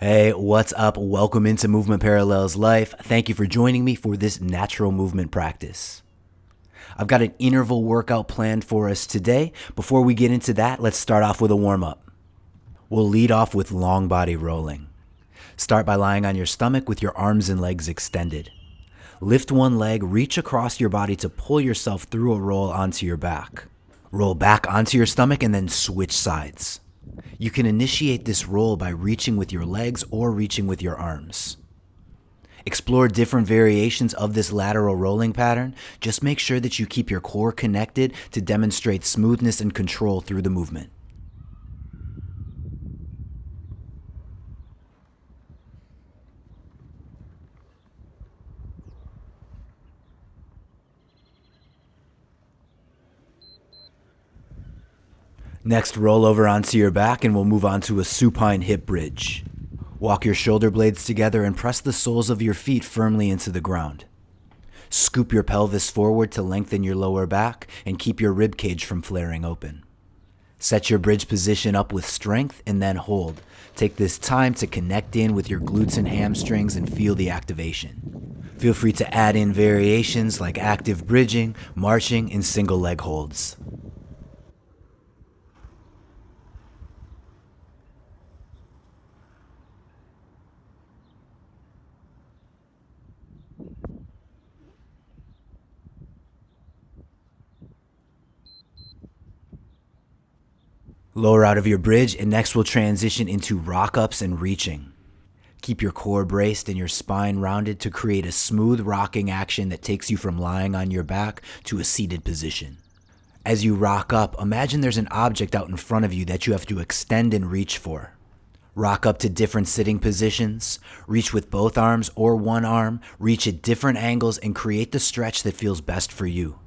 Hey, what's up? Welcome into Movement Parallels Life. Thank you for joining me for this natural movement practice. I've got an interval workout planned for us today. Before we get into that, let's start off with a warm-up. We'll lead off with long body rolling. Start by lying on your stomach with your arms and legs extended. Lift one leg, reach across your body to pull yourself through a roll onto your back. Roll back onto your stomach and then switch sides. You can initiate this roll by reaching with your legs or reaching with your arms. Explore different variations of this lateral rolling pattern. Just make sure that you keep your core connected to demonstrate smoothness and control through the movement. Next, roll over onto your back and we'll move on to a supine hip bridge. Walk your shoulder blades together and press the soles of your feet firmly into the ground. Scoop your pelvis forward to lengthen your lower back and keep your rib cage from flaring open. Set your bridge position up with strength and then hold. Take this time to connect in with your glutes and hamstrings and feel the activation. Feel free to add in variations like active bridging, marching, and single leg holds. Lower out of your bridge, and next we'll transition into rock-ups and reaching. Keep your core braced and your spine rounded to create a smooth rocking action that takes you from lying on your back to a seated position. As you rock up, imagine there's an object out in front of you that you have to extend and reach for. Rock up to different sitting positions, reach with both arms or one arm, reach at different angles, and create the stretch that feels best for you.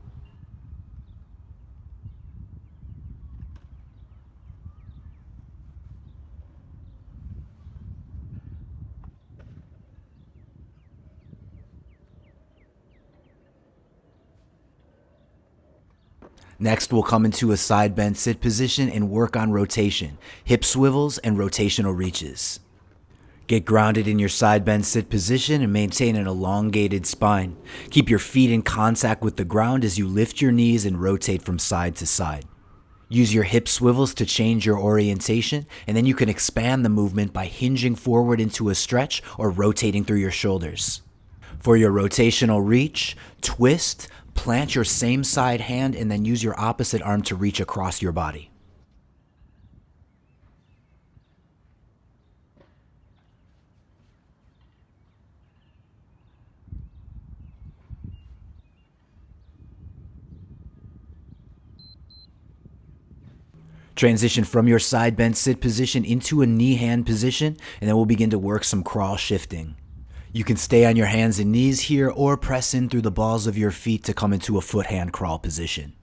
Next, we'll come into a side bend sit position and work on rotation, hip swivels, and rotational reaches. Get grounded in your side bend sit position and maintain an elongated spine. Keep your feet in contact with the ground as you lift your knees and rotate from side to side. Use your hip swivels to change your orientation, and then you can expand the movement by hinging forward into a stretch or rotating through your shoulders. For your rotational reach, twist, plant your same side hand and then use your opposite arm to reach across your body. Transition from your side bend sit position into a knee hand position, and then we'll begin to work some crawl shifting. You can stay on your hands and knees here or press in through the balls of your feet to come into a foot hand crawl position.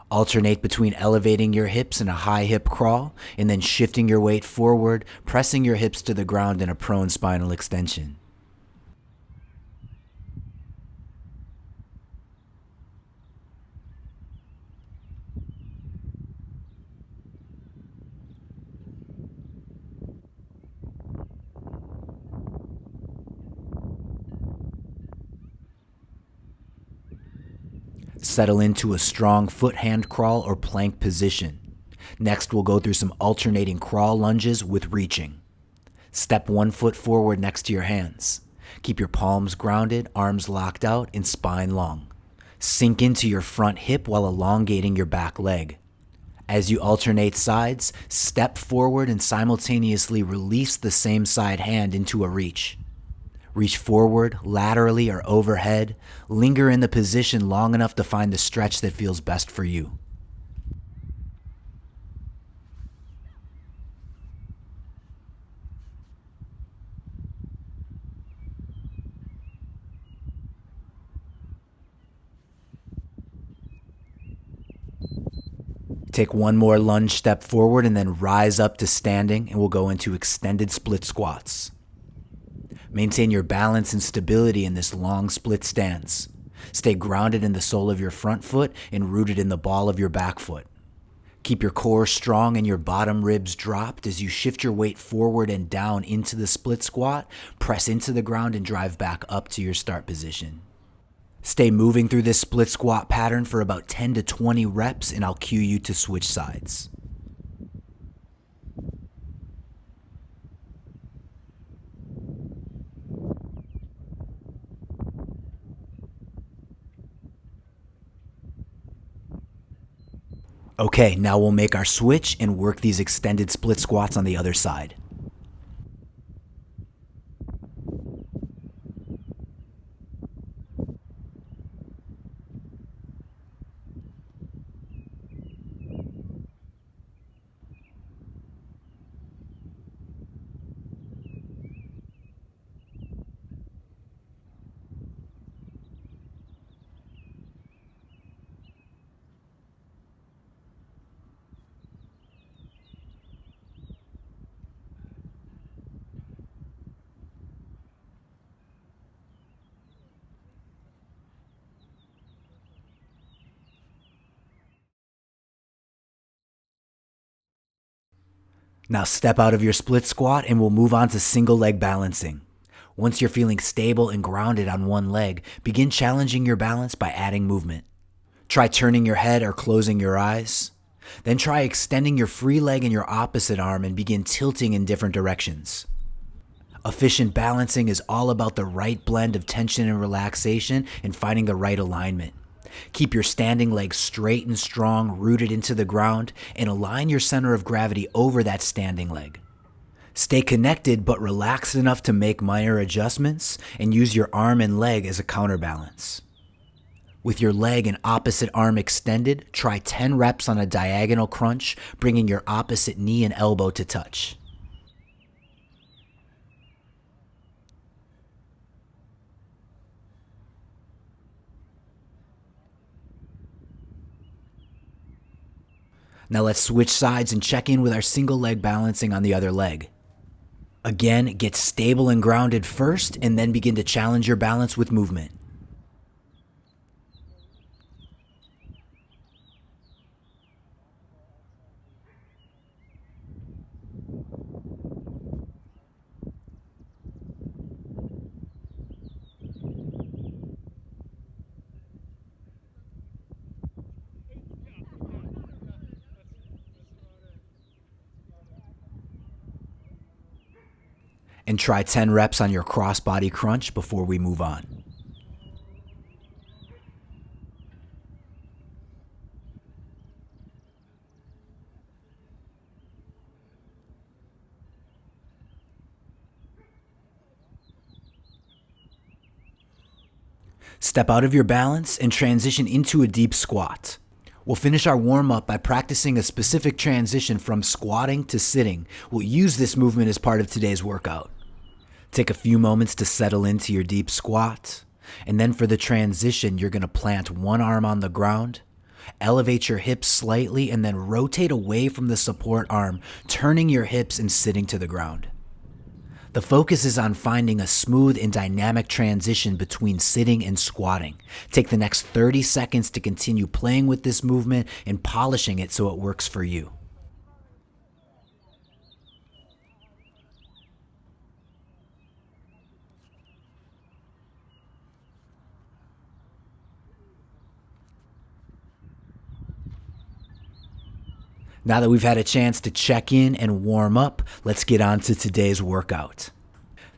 Alternate between elevating your hips in a high hip crawl and then shifting your weight forward, pressing your hips to the ground in a prone spinal extension. Settle into a strong foot hand crawl or plank position. Next, we'll go through some alternating crawl lunges with reaching. Step one foot forward next to your hands. Keep your palms grounded, arms locked out, and spine long. Sink into your front hip while elongating your back leg. As you alternate sides, step forward and simultaneously release the same side hand into a reach. Reach forward, laterally, or overhead. Linger in the position long enough to find the stretch that feels best for you. Take one more lunge step forward and then rise up to standing, and we'll go into extended split squats. Maintain your balance and stability in this long split stance. Stay grounded in the sole of your front foot and rooted in the ball of your back foot. Keep your core strong and your bottom ribs dropped as you shift your weight forward and down into the split squat, press into the ground and drive back up to your start position. Stay moving through this split squat pattern for about 10 to 20 reps and I'll cue you to switch sides. Okay, now we'll make our switch and work these extended split squats on the other side. Now step out of your split squat and we'll move on to single leg balancing. Once you're feeling stable and grounded on one leg, begin challenging your balance by adding movement. Try turning your head or closing your eyes. Then try extending your free leg in your opposite arm and begin tilting in different directions. Efficient balancing is all about the right blend of tension and relaxation and finding the right alignment. Keep your standing leg straight and strong, rooted into the ground, and align your center of gravity over that standing leg. Stay connected but relaxed enough to make minor adjustments and use your arm and leg as a counterbalance. With your leg and opposite arm extended, try 10 reps on a diagonal crunch, bringing your opposite knee and elbow to touch. Now let's switch sides and check in with our single leg balancing on the other leg. Again, get stable and grounded first, and then begin to challenge your balance with movement. And try 10 reps on your cross-body crunch before we move on. Step out of your balance and transition into a deep squat. We'll finish our warm-up by practicing a specific transition from squatting to sitting. We'll use this movement as part of today's workout. Take a few moments to settle into your deep squat, and then for the transition, you're going to plant one arm on the ground, elevate your hips slightly, and then rotate away from the support arm, turning your hips and sitting to the ground. The focus is on finding a smooth and dynamic transition between sitting and squatting. Take the next 30 seconds to continue playing with this movement and polishing it so it works for you. Now that we've had a chance to check in and warm up, let's get on to today's workout.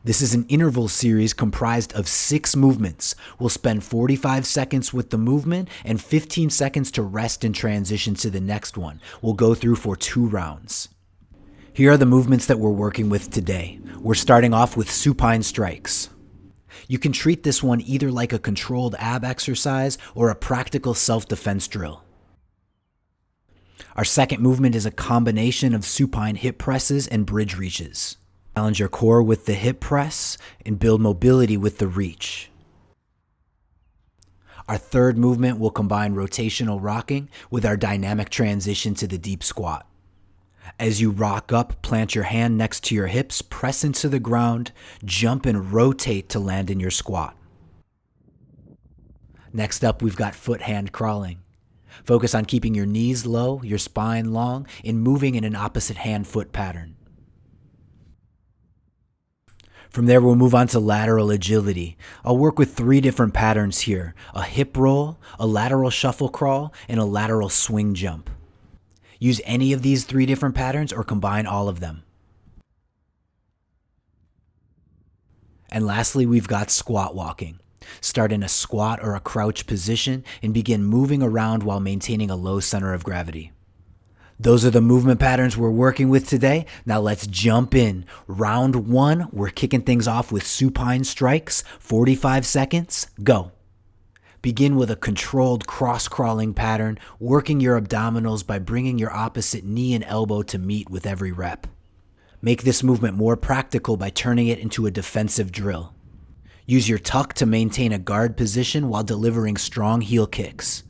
This is an interval series comprised of 6 movements. We'll spend 45 seconds with the movement and 15 seconds to rest and transition to the next one. We'll go through for 2 rounds. Here are the movements that we're working with today. We're starting off with supine strikes. You can treat this one either like a controlled ab exercise or a practical self-defense drill. Our second movement is a combination of supine hip presses and bridge reaches. Challenge your core with the hip press and build mobility with the reach. Our third movement will combine rotational rocking with our dynamic transition to the deep squat. As you rock up, plant your hand next to your hips, press into the ground, jump and rotate to land in your squat. Next up, we've got foot-hand crawling. Focus on keeping your knees low, your spine long, and moving in an opposite hand-foot pattern. From there, we'll move on to lateral agility. I'll work with 3 different patterns here: a hip roll, a lateral shuffle crawl, and a lateral swing jump. Use any of these 3 different patterns or combine all of them. And lastly, we've got squat walking. Start in a squat or a crouch position and begin moving around while maintaining a low center of gravity. Those are the movement patterns we're working with today. Now let's jump in. Round 1, we're kicking things off with supine strikes, 45 seconds, go. Begin with a controlled cross-crawling pattern, working your abdominals by bringing your opposite knee and elbow to meet with every rep. Make this movement more practical by turning it into a defensive drill. Use your tuck to maintain a guard position while delivering strong heel kicks.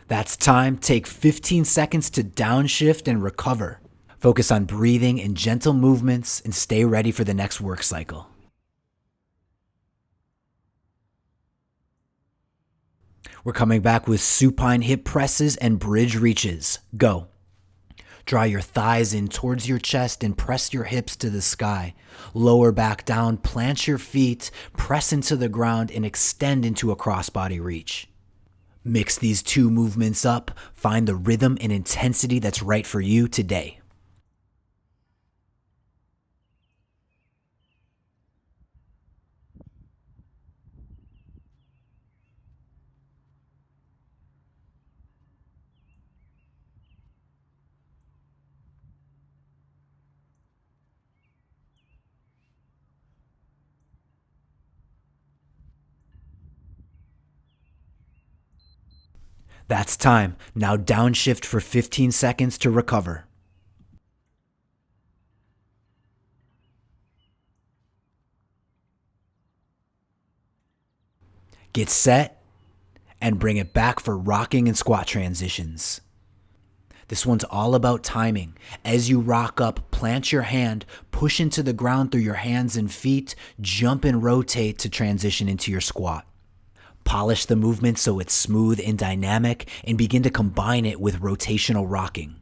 That's time. Take 15 seconds to downshift and recover. Focus on breathing and gentle movements and stay ready for the next work cycle. We're coming back with supine hip presses and bridge reaches. Go. Draw your thighs in towards your chest and press your hips to the sky. Lower back down, plant your feet, press into the ground, and extend into a crossbody reach. Mix these 2 movements up. Find the rhythm and intensity that's right for you today. That's time. Now downshift for 15 seconds to recover. Get set and bring it back for rocking and squat transitions. This one's all about timing. As you rock up, plant your hand, push into the ground through your hands and feet, jump and rotate to transition into your squat. Polish the movement so it's smooth and dynamic, and begin to combine it with rotational rocking.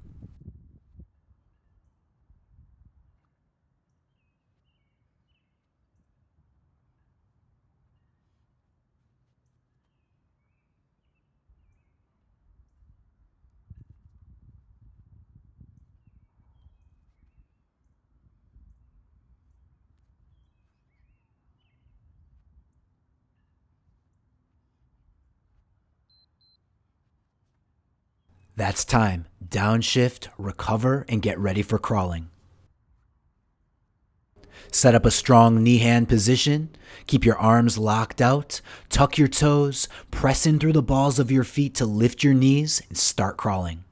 That's time. Downshift, recover, and get ready for crawling. Set up a strong knee-hand position. Keep your arms locked out. Tuck your toes. Press in through the balls of your feet to lift your knees and start crawling.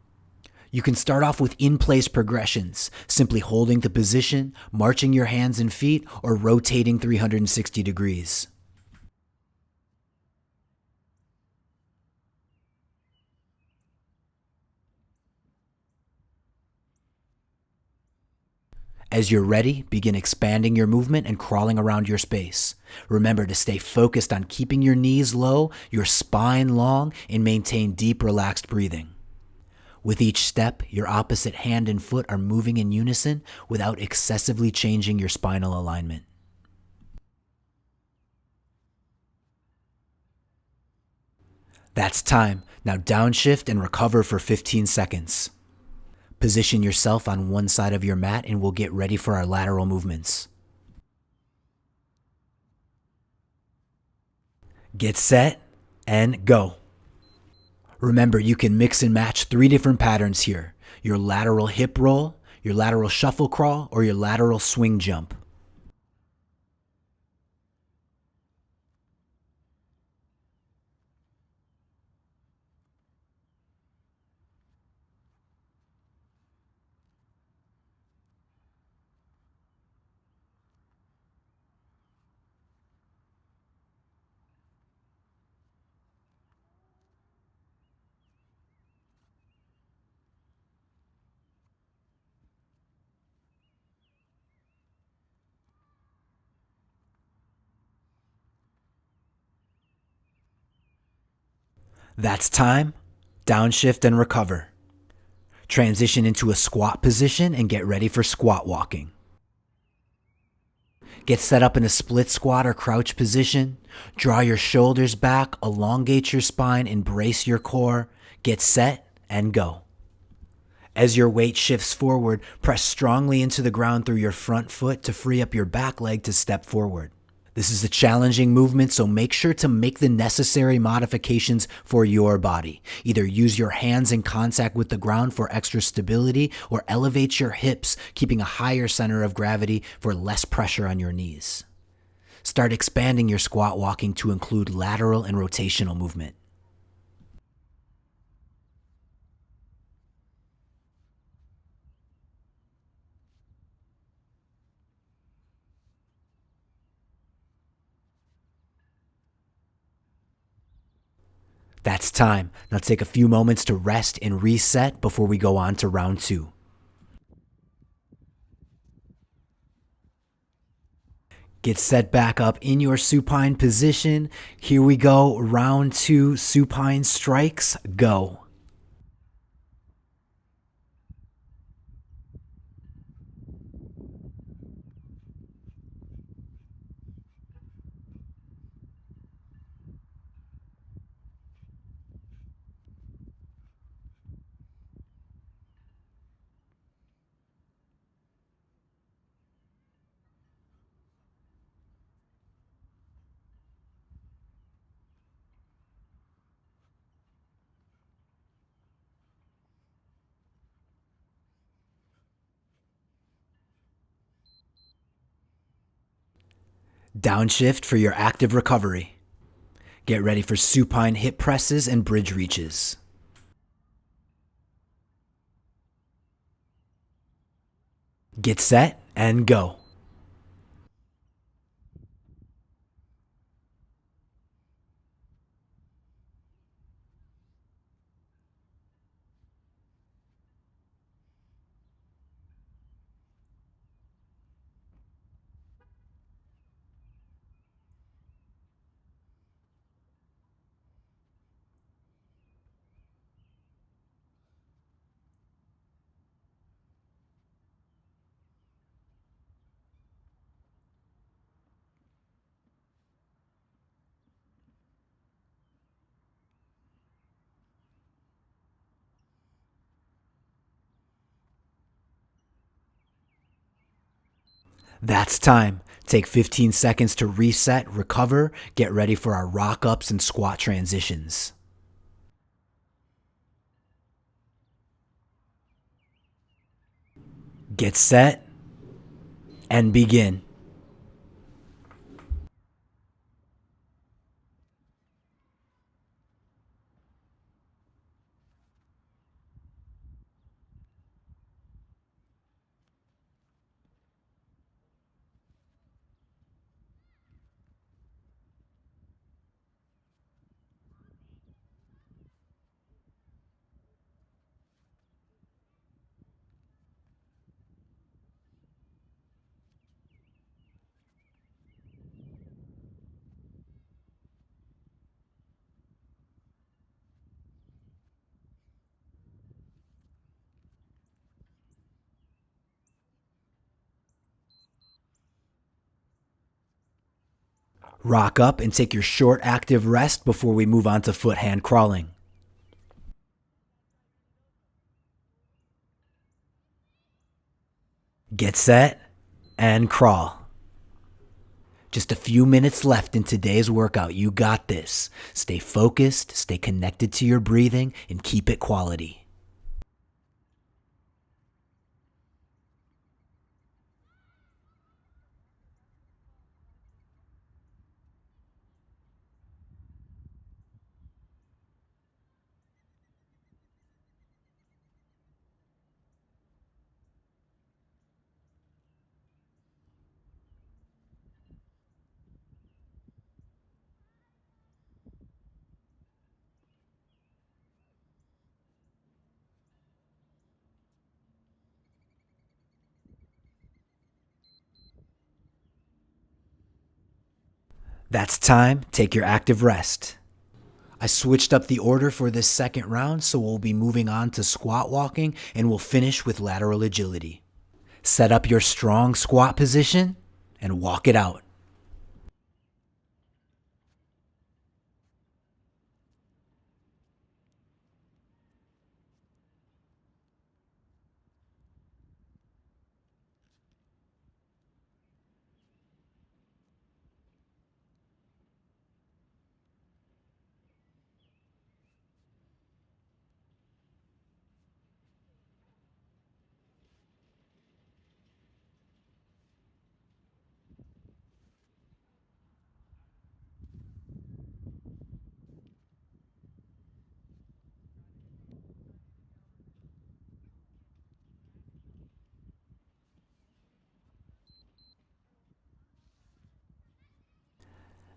You can start off with in-place progressions, simply holding the position, marching your hands and feet, or rotating 360 degrees. As you're ready, begin expanding your movement and crawling around your space. Remember to stay focused on keeping your knees low, your spine long, and maintain deep, relaxed breathing. With each step, your opposite hand and foot are moving in unison without excessively changing your spinal alignment. That's time. Now downshift and recover for 15 seconds. Position yourself on one side of your mat and we'll get ready for our lateral movements. Get set and go. Remember, you can mix and match 3 different patterns here: your lateral hip roll, your lateral shuffle crawl, or your lateral swing jump. That's time. Downshift and recover. Transition into a squat position and get ready for squat walking. Get set up in a split squat or crouch position. Draw your shoulders back, elongate your spine, and brace your core. Get set and go. As your weight shifts forward, press strongly into the ground through your front foot to free up your back leg to step forward. This is a challenging movement, so make sure to make the necessary modifications for your body. Either use your hands in contact with the ground for extra stability or elevate your hips, keeping a higher center of gravity for less pressure on your knees. Start expanding your squat walking to include lateral and rotational movement. That's time. Now take a few moments to rest and reset before we go on to round 2. Get set back up in your supine position. Here we go. Round 2, supine strikes. Go. Downshift for your active recovery. Get ready for supine hip presses and bridge reaches. Get set and go. That's time. Take 15 seconds to reset, recover, get ready for our rock ups and squat transitions. Get set and begin. Rock up and take your short active rest before we move on to foot hand crawling. Get set and crawl. Just a few minutes left in today's workout. You got this. Stay focused, stay connected to your breathing, and keep it quality. That's time. Take your active rest. I switched up the order for this second round, so we'll be moving on to squat walking and we'll finish with lateral agility. Set up your strong squat position and walk it out.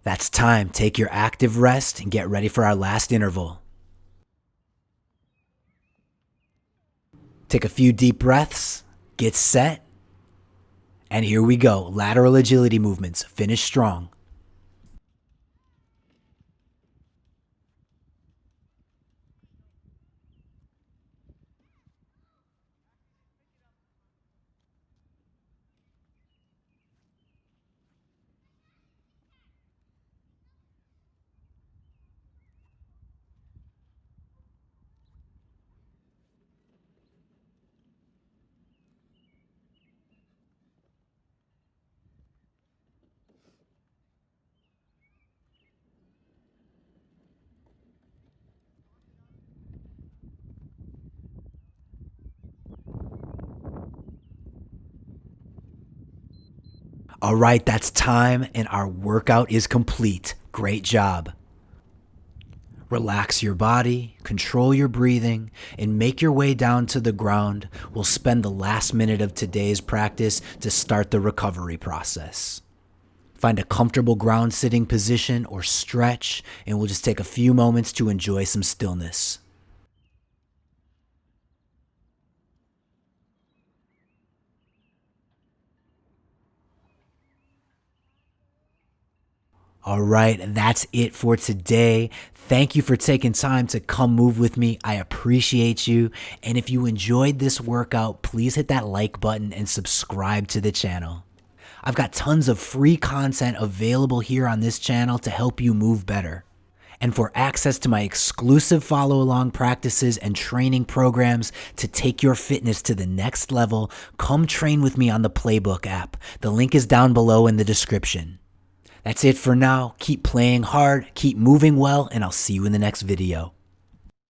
That's time. Take your active rest and get ready for our last interval. Take a few deep breaths, get set, and here we go. Lateral agility movements. Finish strong. All right, that's time and our workout is complete. Great job. Relax your body, control your breathing, and make your way down to the ground. We'll spend the last minute of today's practice to start the recovery process. Find a comfortable ground sitting position or stretch, and we'll just take a few moments to enjoy some stillness. All right, that's it for today. Thank you for taking time to come move with me. I appreciate you. And if you enjoyed this workout, please hit that like button and subscribe to the channel. I've got tons of free content available here on this channel to help you move better. And for access to my exclusive follow-along practices and training programs to take your fitness to the next level, come train with me on the Playbook app. The link is down below in the description. That's it for now. Keep playing hard, keep moving well, and I'll see you in the next video.